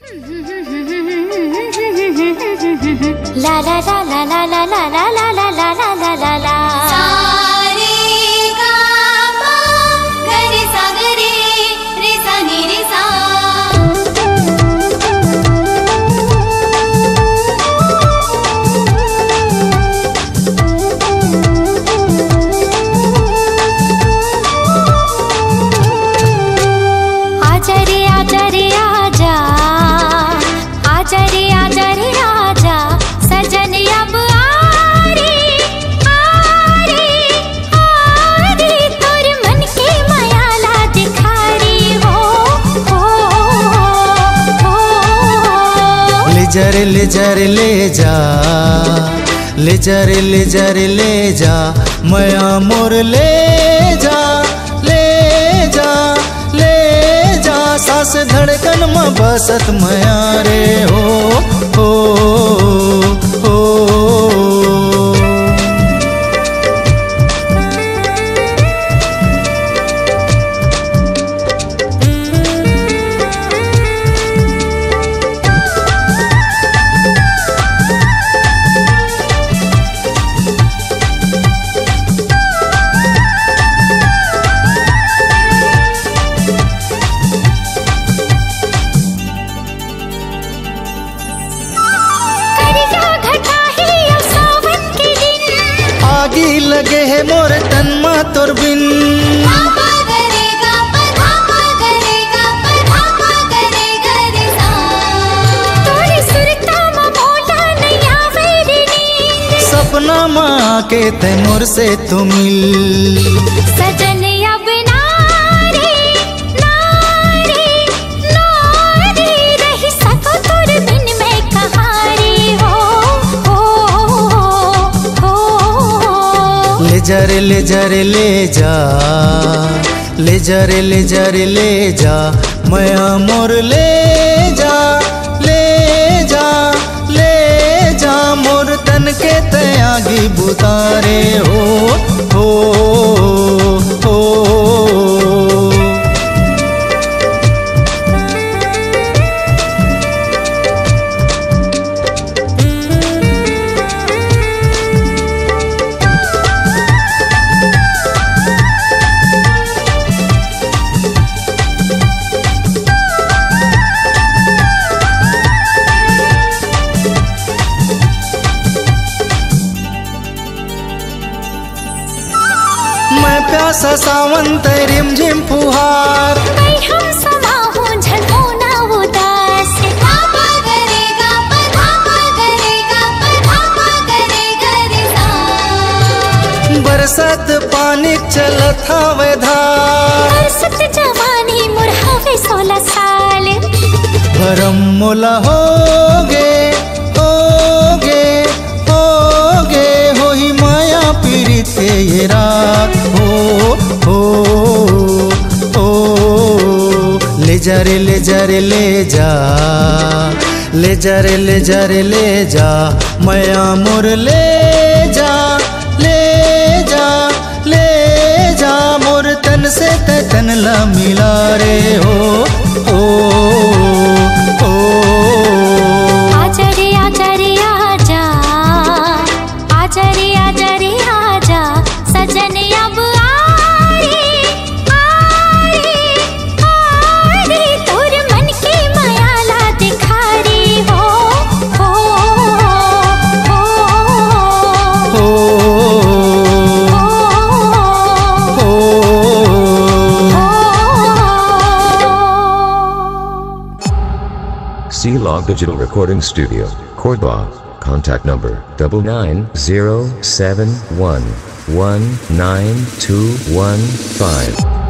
La la la la la la la la la la la la la la la. Sa re ga ma ga re sa ga re sa ni re sa. आजा रे आजा रे आजा, आजा रे आजा रे आजा, सजन अब आ रे तोर मन के मायाला दिखारी हो। ले जा रे ले जा रे ले जा, ले जा रे ले जा रे ले जा, माया मोर ले जा ले जा ले जा, सांस धड़कन में बसत माया रे हो हो हो। आगी लगे है मोर तन मा तोर बिन, सपना माँ के ते मोर से तू मिल। सजन अब नारे रही सको तोर बिन मैं कहारी हो हो। ले जा रे ले जा रे ले जा, ले जा रे ले जा रे ले जा, माया मोर ले जा ले जा ले जा, मोर तन के ते आगी बुतारे हो हो हो। मैं प्यासा सावन रिम झिम फुहार, मैं हम समा हूँ झलमोना उदास। धामा करेगा पधामा करेगा पधामा करेगा रे सा। बरसत पानी चलत हवे धार, बरसत जवानी मोर हवे 16 साल। भरम मोला होगे होगे होगे, होही माया पीड़ित ये रात हो हो हो। ले जा रे ले जा रे ले जा, ले जा रे ले जा रे ले जा, माया मोर ले जा ले जा ले जा, मोर तन से ते तन ला मिला रे हो हो हो। आजा रे आजा रे आजा, आजा रे आजा रे आजा, सजन अब आ रे तोर मन के मायाला दिखारी हो हो हो हो हो। C-Log Digital Recording Studio, Cordoba. Contact number 99071192115.